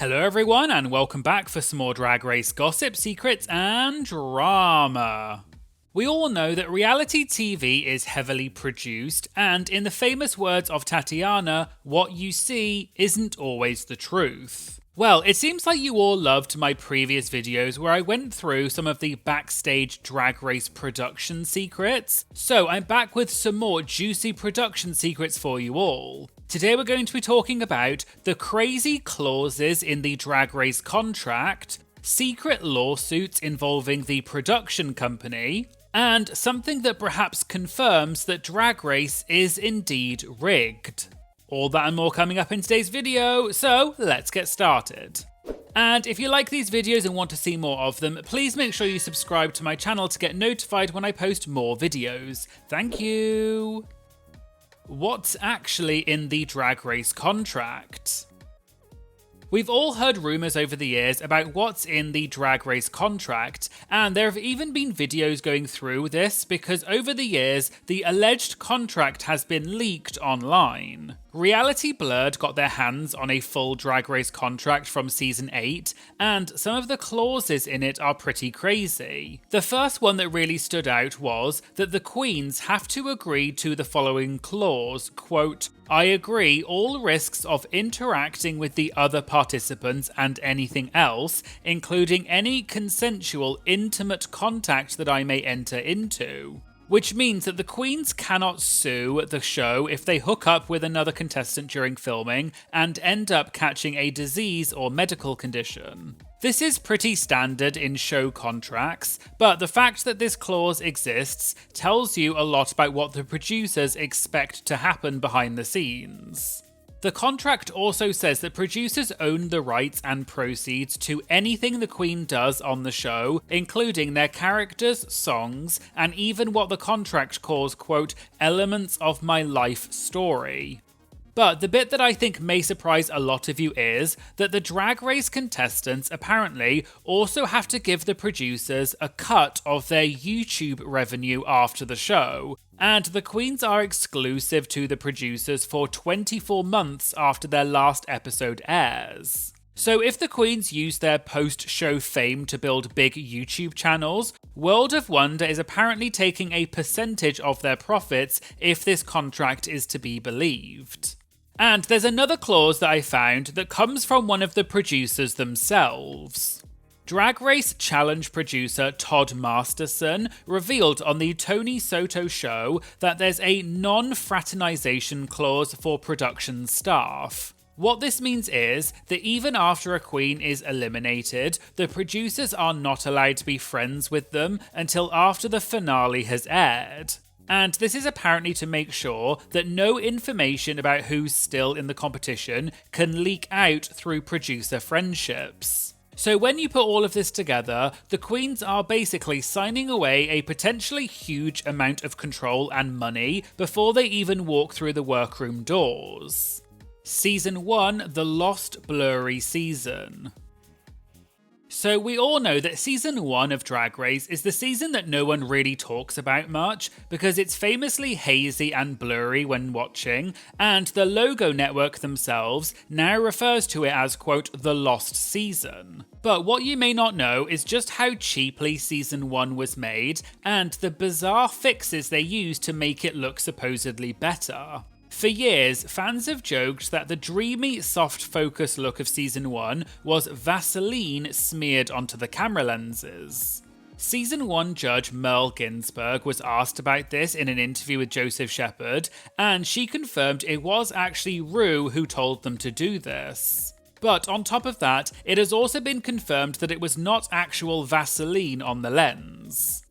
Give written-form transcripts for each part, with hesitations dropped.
Hello everyone and welcome back for some more Drag Race gossip, secrets and drama. We all know that reality TV is heavily produced and in the famous words of Tatiana, what you see isn't always the truth. Well, it seems like you all loved my previous videos where I went through some of the backstage Drag Race production secrets, so I'm back with some more juicy production secrets for you all. Today we're going to be talking about the crazy clauses in the Drag Race contract, secret lawsuits involving the production company, and something that perhaps confirms that Drag Race is indeed rigged. All that and more coming up in today's video, so let's get started. And if you like these videos and want to see more of them, please make sure you subscribe to my channel to get notified when I post more videos. Thank you! What's actually in the Drag Race contract? We've all heard rumours over the years about what's in the Drag Race contract, and there have even been videos going through this because over the years, the alleged contract has been leaked online. Reality Blurred got their hands on a full Drag Race contract from season 8, and some of the clauses in it are pretty crazy. The first one that really stood out was that the queens have to agree to the following clause, quote, I agree all risks of interacting with the other participants and anything else, including any consensual intimate contact that I may enter into. Which means that the queens cannot sue the show if they hook up with another contestant during filming and end up catching a disease or medical condition. This is pretty standard in show contracts, but the fact that this clause exists tells you a lot about what the producers expect to happen behind the scenes. The contract also says that producers own the rights and proceeds to anything the Queen does on the show, including their characters, songs, and even what the contract calls, quote, elements of my life story. But the bit that I think may surprise a lot of you is that the Drag Race contestants apparently also have to give the producers a cut of their YouTube revenue after the show, and the queens are exclusive to the producers for 24 months after their last episode airs. So if the queens use their post-show fame to build big YouTube channels, World of Wonder is apparently taking a percentage of their profits if this contract is to be believed. And there's another clause that I found that comes from one of the producers themselves. Drag Race Challenge producer Todd Masterson revealed on the Tony Soto show that there's a non-fraternization clause for production staff. What this means is that even after a queen is eliminated, the producers are not allowed to be friends with them until after the finale has aired. And this is apparently to make sure that no information about who's still in the competition can leak out through producer friendships. So when you put all of this together, the queens are basically signing away a potentially huge amount of control and money before they even walk through the workroom doors. Season 1, the lost blurry season. So we all know that season 1 of Drag Race is the season that no one really talks about much because it's famously hazy and blurry when watching, and the Logo Network themselves now refers to it as, quote, the lost season. But what you may not know is just how cheaply season 1 was made and the bizarre fixes they used to make it look supposedly better. For years, fans have joked that the dreamy, soft focus look of season 1 was Vaseline smeared onto the camera lenses. Season 1 judge Merle Ginsburg was asked about this in an interview with Joseph Shepard, and she confirmed it was actually Ru who told them to do this. But on top of that, it has also been confirmed that it was not actual Vaseline on the lens.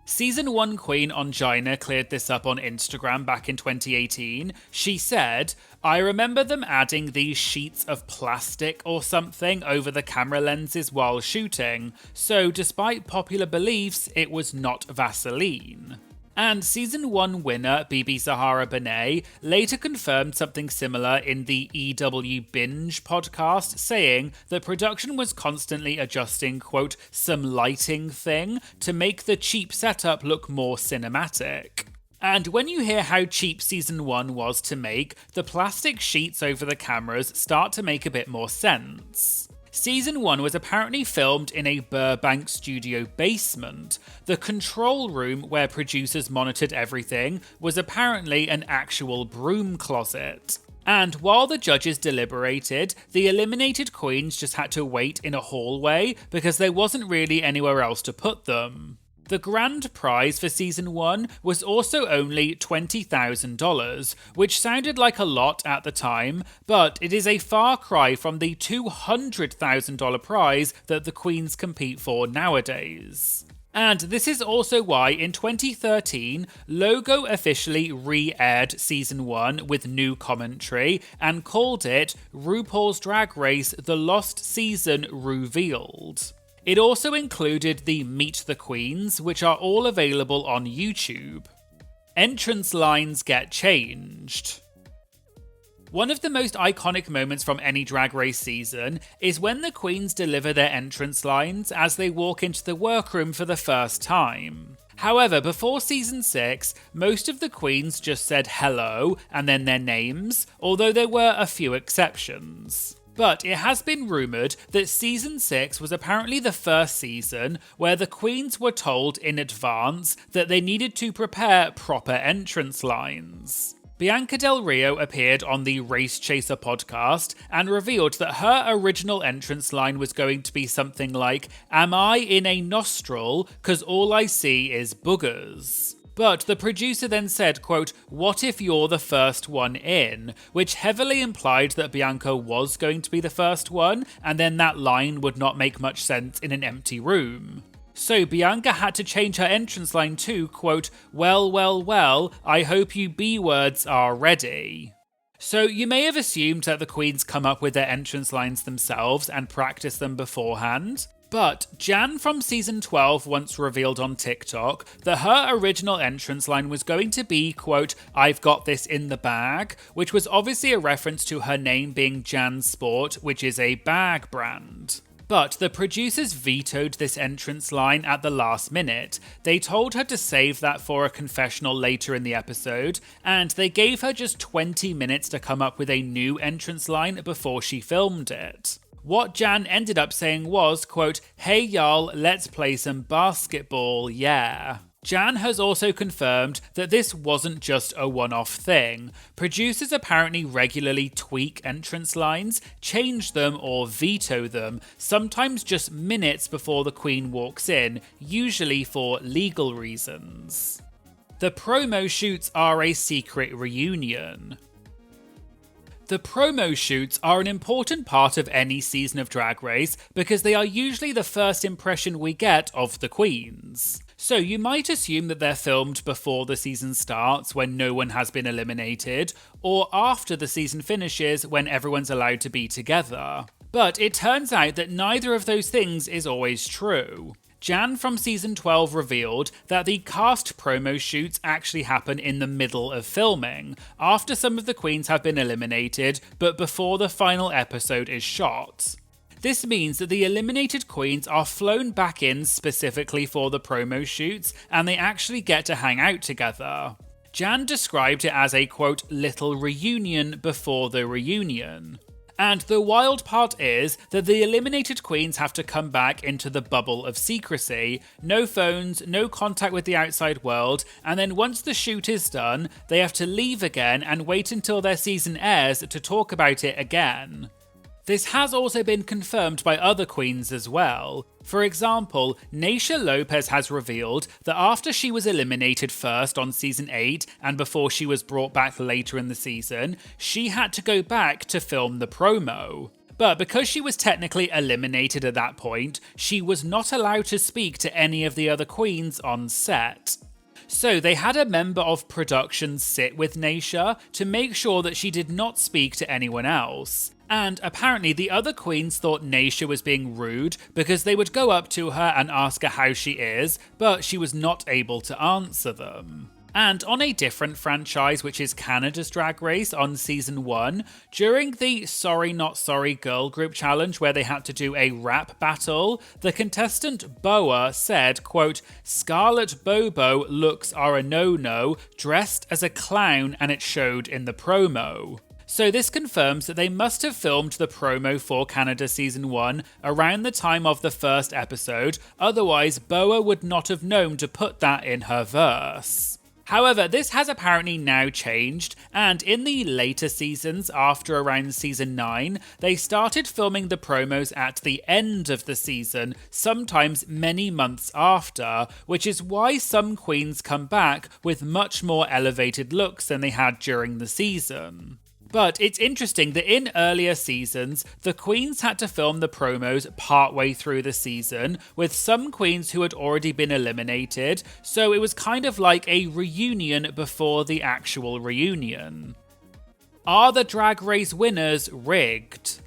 Season 1 queen Ongina cleared this up on Instagram back in 2018. She said, I remember them adding these sheets of plastic or something over the camera lenses while shooting, so despite popular beliefs, it was not Vaseline. And Season 1 winner Bibi Zahara Benet later confirmed something similar in the EW Binge podcast, saying that production was constantly adjusting, quote, some lighting thing to make the cheap setup look more cinematic. And when you hear how cheap Season 1 was to make, the plastic sheets over the cameras start to make a bit more sense. Season 1 was apparently filmed in a Burbank studio basement. The control room where producers monitored everything was apparently an actual broom closet. And while the judges deliberated, the eliminated queens just had to wait in a hallway because there wasn't really anywhere else to put them. The grand prize for season 1 was also only $20,000, which sounded like a lot at the time, but it is a far cry from the $200,000 prize that the queens compete for nowadays. And this is also why in 2013, Logo officially re-aired season 1 with new commentary and called it RuPaul's Drag Race: The Lost Season Revealed. It also included the Meet the Queens, which are all available on YouTube. Entrance lines get changed. One of the most iconic moments from any Drag Race season is when the queens deliver their entrance lines as they walk into the workroom for the first time. However, before season 6, most of the queens just said hello and then their names, although there were a few exceptions. But it has been rumoured that season 6 was apparently the first season where the queens were told in advance that they needed to prepare proper entrance lines. Bianca Del Rio appeared on the Race Chaser podcast and revealed that her original entrance line was going to be something like, "Am I in a nostril? 'Cause all I see is boogers." But the producer then said, quote, "What if you're the first one in?" Which heavily implied that Bianca was going to be the first one, and then that line would not make much sense in an empty room. So Bianca had to change her entrance line to, quote, well, well, well, I hope you B-words are ready." So you may have assumed that the queens come up with their entrance lines themselves and practice them beforehand. But Jan from season 12 once revealed on TikTok that her original entrance line was going to be, quote, "I've got this in the bag," which was obviously a reference to her name being Jan Sport, which is a bag brand. But the producers vetoed this entrance line at the last minute. They told her to save that for a confessional later in the episode, and they gave her just 20 minutes to come up with a new entrance line before she filmed it. What Jan ended up saying was, quote, "Hey y'all, let's play some basketball, yeah." Jan has also confirmed that this wasn't just a one-off thing. Producers apparently regularly tweak entrance lines, change them or veto them, sometimes just minutes before the queen walks in, usually for legal reasons. The promo shoots are a secret reunion. The promo shoots are an important part of any season of Drag Race because they are usually the first impression we get of the queens. So you might assume that they're filmed before the season starts when no one has been eliminated, or after the season finishes when everyone's allowed to be together. But it turns out that neither of those things is always true. Jan from season 12 revealed that the cast promo shoots actually happen in the middle of filming, after some of the queens have been eliminated, but before the final episode is shot. This means that the eliminated queens are flown back in specifically for the promo shoots, and they actually get to hang out together. Jan described it as a, quote, "little reunion before the reunion." And the wild part is that the eliminated queens have to come back into the bubble of secrecy, no phones, no contact with the outside world, and then once the shoot is done, they have to leave again and wait until their season airs to talk about it again. This has also been confirmed by other queens as well. For example, Naysha Lopez has revealed that after she was eliminated first on season 8 and before she was brought back later in the season, she had to go back to film the promo. But because she was technically eliminated at that point, she was not allowed to speak to any of the other queens on set. So they had a member of production sit with Naysha to make sure that she did not speak to anyone else. And apparently the other queens thought Naysha was being rude because they would go up to her and ask her how she is, but she was not able to answer them. And on a different franchise, which is Canada's Drag Race on season 1, during the Sorry Not Sorry Girl Group challenge where they had to do a rap battle, the contestant Boa said, quote, "Scarlet Bobo looks are a no-no, dressed as a clown and it showed in the promo." So this confirms that they must have filmed the promo for Canada Season 1 around the time of the first episode, otherwise Boa would not have known to put that in her verse. However, this has apparently now changed, and in the later seasons, after around season 9, they started filming the promos at the end of the season, sometimes many months after, which is why some queens come back with much more elevated looks than they had during the season. But it's interesting that in earlier seasons, the queens had to film the promos partway through the season, with some queens who had already been eliminated, so it was kind of like a reunion before the actual reunion. Are the Drag Race winners rigged?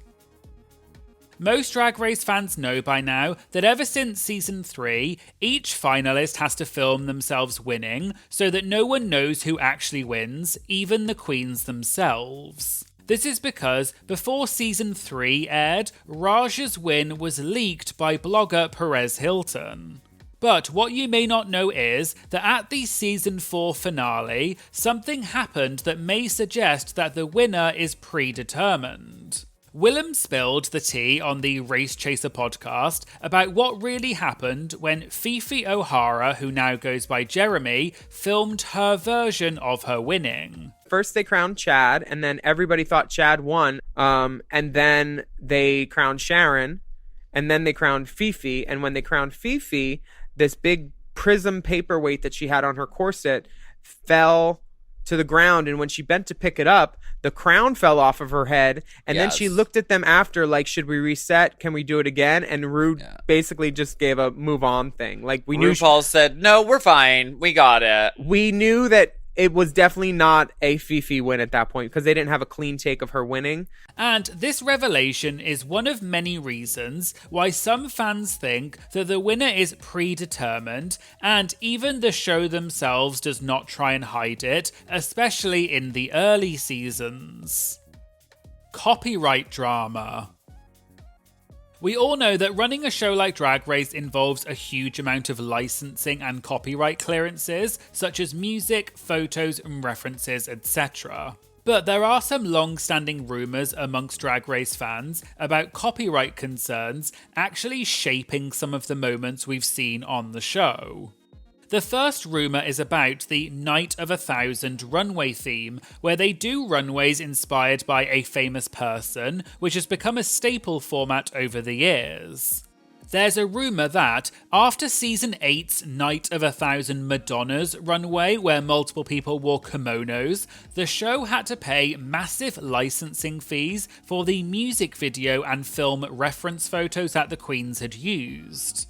Most Drag Race fans know by now that ever since Season 3, each finalist has to film themselves winning, so that no one knows who actually wins, even the queens themselves. This is because before Season 3 aired, Raja's win was leaked by blogger Perez Hilton. But what you may not know is that at the Season 4 finale, something happened that may suggest that the winner is predetermined. Willem spilled the tea on the Race Chaser podcast about what really happened when Fifi O'Hara, who now goes by Jeremy, filmed her version of her winning. First they crowned Chad, and then everybody thought Chad won, and then they crowned Sharon, and then they crowned Fifi, and when they crowned Fifi, this big prism paperweight that she had on her corset fell to the ground, and when she bent to pick it up, the crown fell off of her head, and then she looked at them after like, should we reset? Can we do it again? And Ru basically just gave a move on thing. Like we knew RuPaul said, no, we're fine. We got it. We knew that it was definitely not a Fifi win at that point because they didn't have a clean take of her winning. And this revelation is one of many reasons why some fans think that the winner is predetermined, and even the show themselves does not try and hide it, especially in the early seasons. Copyright drama. We all know that running a show like Drag Race involves a huge amount of licensing and copyright clearances, such as music, photos, and references, etc. But there are some long-standing rumours amongst Drag Race fans about copyright concerns actually shaping some of the moments we've seen on the show. The first rumour is about the Night of 1,000 runway theme, where they do runways inspired by a famous person, which has become a staple format over the years. There's a rumour that, after Season 8's Night of 1,000 Madonnas runway, where multiple people wore kimonos, the show had to pay massive licensing fees for the music video and film reference photos that the queens had used.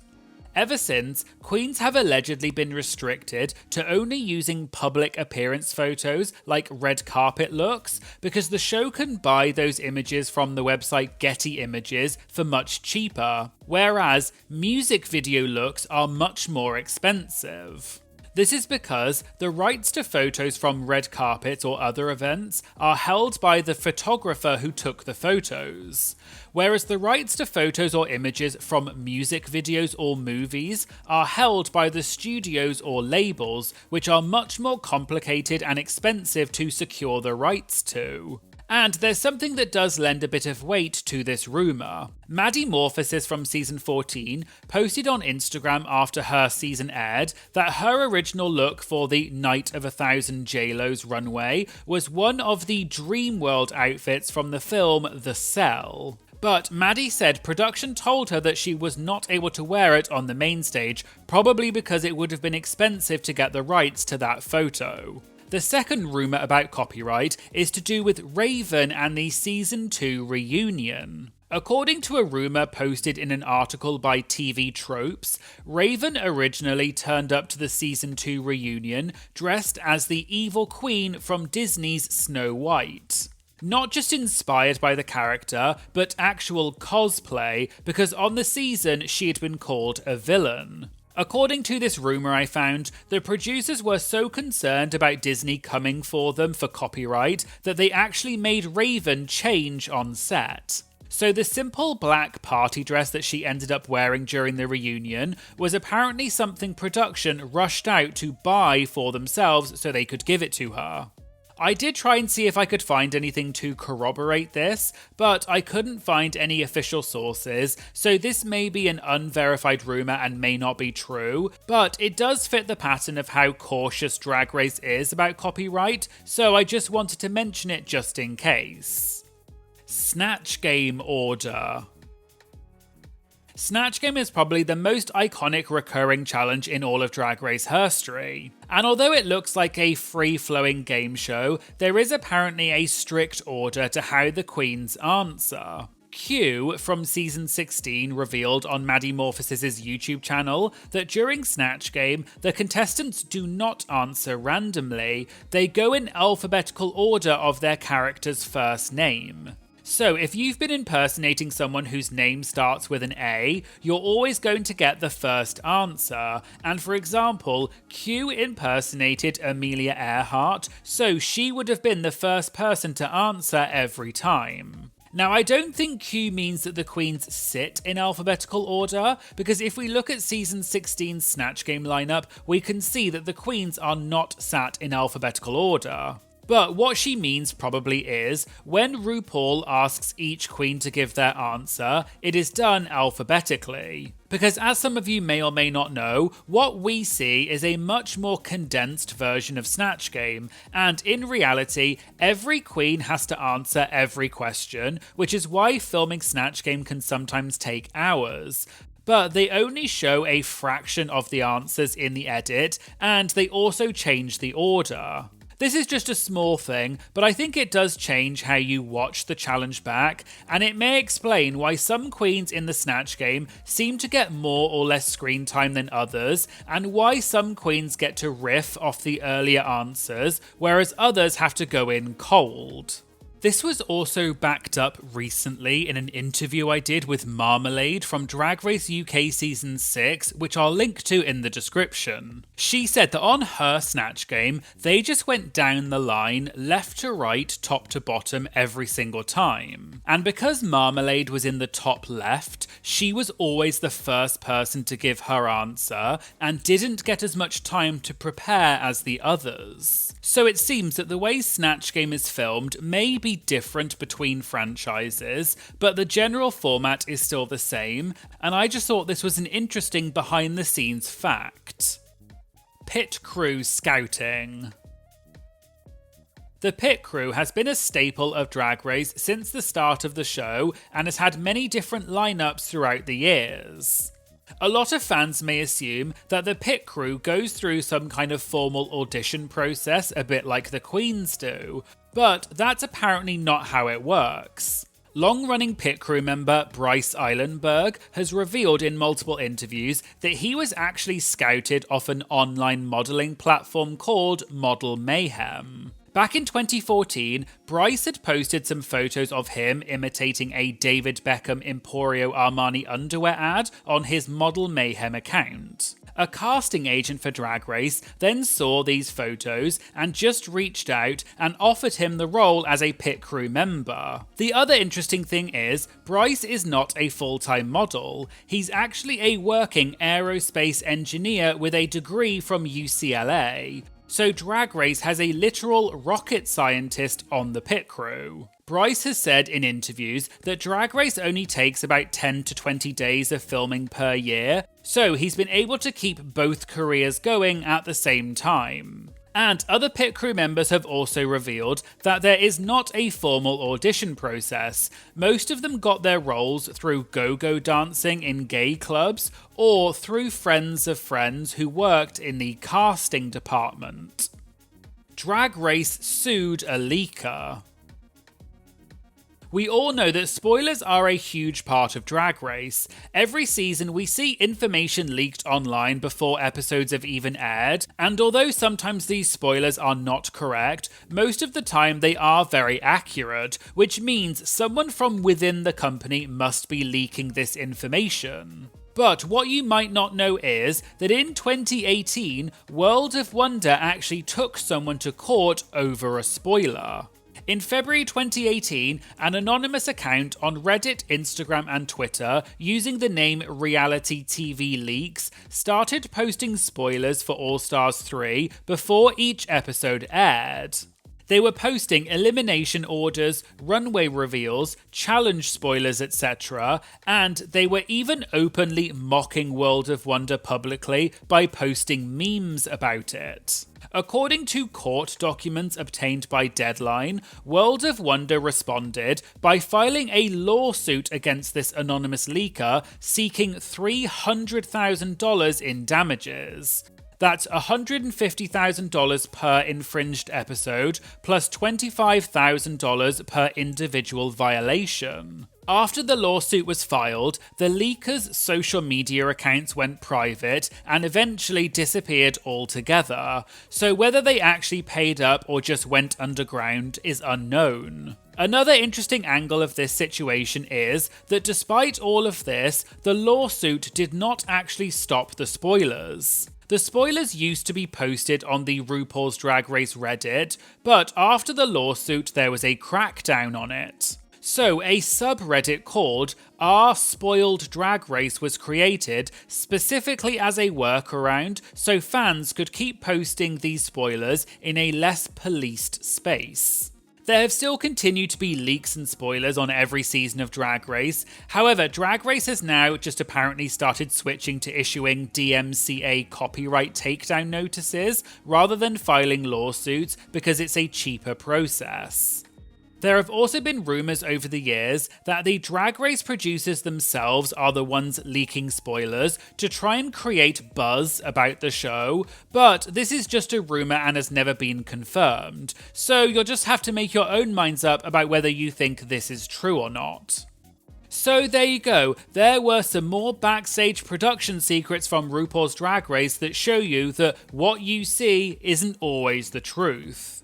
Ever since, queens have allegedly been restricted to only using public appearance photos like red carpet looks, because the show can buy those images from the website Getty Images for much cheaper, whereas music video looks are much more expensive. This is because the rights to photos from red carpets or other events are held by the photographer who took the photos, whereas the rights to photos or images from music videos or movies are held by the studios or labels, which are much more complicated and expensive to secure the rights to. And there's something that does lend a bit of weight to this rumour. Maddie Morphosis from Season 14 posted on Instagram after her season aired that her original look for the Night of 1,000 JLo's runway was one of the Dreamworld outfits from the film The Cell. But Maddie said production told her that she was not able to wear it on the main stage, probably because it would have been expensive to get the rights to that photo. The second rumour about copyright is to do with Raven and the Season 2 reunion. According to a rumour posted in an article by TV Tropes, Raven originally turned up to the Season 2 reunion dressed as the evil queen from Disney's Snow White. Not just inspired by the character, but actual cosplay, because on the season she had been called a villain. According to this rumour I found, the producers were so concerned about Disney coming for them for copyright that they actually made Raven change on set. So the simple black party dress that she ended up wearing during the reunion was apparently something production rushed out to buy for themselves so they could give it to her. I did try and see if I could find anything to corroborate this, but I couldn't find any official sources, so this may be an unverified rumour and may not be true, but it does fit the pattern of how cautious Drag Race is about copyright, so I just wanted to mention it just in case. Snatch Game order. Snatch Game is probably the most iconic recurring challenge in all of Drag Race history. And although it looks like a free-flowing game show, there is apparently a strict order to how the queens answer. Q from season 16 revealed on Maddie Morphosis' YouTube channel that during Snatch Game, the contestants do not answer randomly, they go in alphabetical order of their character's first name. So if you've been impersonating someone whose name starts with an A, you're always going to get the first answer. And for example, Q impersonated Amelia Earhart, so she would have been the first person to answer every time. Now, I don't think Q means that the queens sit in alphabetical order, because if we look at season 16's Snatch Game lineup, we can see that the queens are not sat in alphabetical order. But what she means probably is, when RuPaul asks each queen to give their answer, it is done alphabetically. Because as some of you may or may not know, what we see is a much more condensed version of Snatch Game, and in reality, every queen has to answer every question, which is why filming Snatch Game can sometimes take hours. But they only show a fraction of the answers in the edit, and they also change the order. This is just a small thing, but I think it does change how you watch the challenge back, and it may explain why some queens in the Snatch Game seem to get more or less screen time than others, and why some queens get to riff off the earlier answers, whereas others have to go in cold. This was also backed up recently in an interview I did with Marmalade from Drag Race UK Season 6, which I'll link to in the description. She said that on her Snatch Game, they just went down the line, left to right, top to bottom every single time. And because Marmalade was in the top left, she was always the first person to give her answer, and didn't get as much time to prepare as the others. So it seems that the way Snatch Game is filmed may be different between franchises, but the general format is still the same, and I just thought this was an interesting behind the scenes fact. Pit crew scouting. The pit crew has been a staple of Drag Race since the start of the show and has had many different lineups throughout the years. A lot of fans may assume that the pit crew goes through some kind of formal audition process, a bit like the queens do, but that's apparently not how it works. Long-running pit crew member Bryce Eilenberg has revealed in multiple interviews that he was actually scouted off an online modelling platform called Model Mayhem. Back in 2014, Bryce had posted some photos of him imitating a David Beckham Emporio Armani underwear ad on his Model Mayhem account. A casting agent for Drag Race then saw these photos and just reached out and offered him the role as a pit crew member. The other interesting thing is, Bryce is not a full-time model. He's actually a working aerospace engineer with a degree from UCLA. So Drag Race has a literal rocket scientist on the pit crew. Bryce has said in interviews that Drag Race only takes about 10 to 20 days of filming per year, so he's been able to keep both careers going at the same time. And other pit crew members have also revealed that there is not a formal audition process. Most of them got their roles through go-go dancing in gay clubs or through friends of friends who worked in the casting department. Drag Race sued a leaker. We all know that spoilers are a huge part of Drag Race. Every season we see information leaked online before episodes have even aired, and although sometimes these spoilers are not correct, most of the time they are very accurate, which means someone from within the company must be leaking this information. But what you might not know is that in 2018, World of Wonder actually took someone to court over a spoiler. In February 2018, an anonymous account on Reddit, Instagram and Twitter using the name Reality TV Leaks started posting spoilers for All Stars 3 before each episode aired. They were posting elimination orders, runway reveals, challenge spoilers, etc., and they were even openly mocking World of Wonder publicly by posting memes about it. According to court documents obtained by Deadline, World of Wonder responded by filing a lawsuit against this anonymous leaker seeking $300,000 in damages. That's $150,000 per infringed episode, plus $25,000 per individual violation. After the lawsuit was filed, the leakers' social media accounts went private and eventually disappeared altogether, so whether they actually paid up or just went underground is unknown. Another interesting angle of this situation is that despite all of this, the lawsuit did not actually stop the spoilers. The spoilers used to be posted on the RuPaul's Drag Race Reddit, but after the lawsuit there was a crackdown on it. So a subreddit called R Spoiled Drag Race was created specifically as a workaround so fans could keep posting these spoilers in a less policed space. There have still continued to be leaks and spoilers on every season of Drag Race. However, Drag Race has now just apparently started switching to issuing DMCA copyright takedown notices rather than filing lawsuits because it's a cheaper process. There have also been rumours over the years that the Drag Race producers themselves are the ones leaking spoilers to try and create buzz about the show, but this is just a rumour and has never been confirmed, so you'll just have to make your own minds up about whether you think this is true or not. So there you go, there were some more backstage production secrets from RuPaul's Drag Race that show you that what you see isn't always the truth.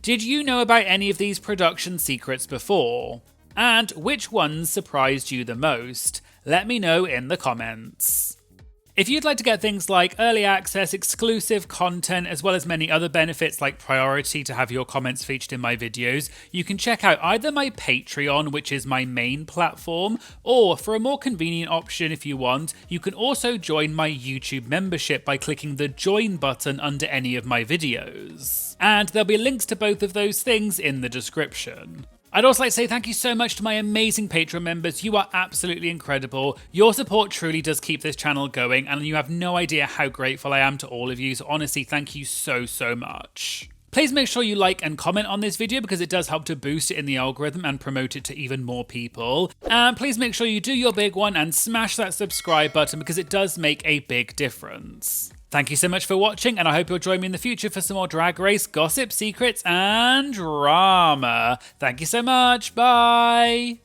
Did you know about any of these production secrets before? And which ones surprised you the most? Let me know in the comments. If you'd like to get things like early access, exclusive content, as well as many other benefits like priority to have your comments featured in my videos, you can check out either my Patreon, which is my main platform, or for a more convenient option if you want, you can also join my YouTube membership by clicking the join button under any of my videos. And there'll be links to both of those things in the description. I'd also like to say thank you so much to my amazing Patreon members. You are absolutely incredible. Your support truly does keep this channel going, and you have no idea how grateful I am to all of you. So honestly, thank you so much. Please make sure you like and comment on this video because it does help to boost it in the algorithm and promote it to even more people. And please make sure you do your big one and smash that subscribe button because it does make a big difference. Thank you so much for watching, and I hope you'll join me in the future for some more Drag Race gossip, secrets, and drama. Thank you so much. Bye.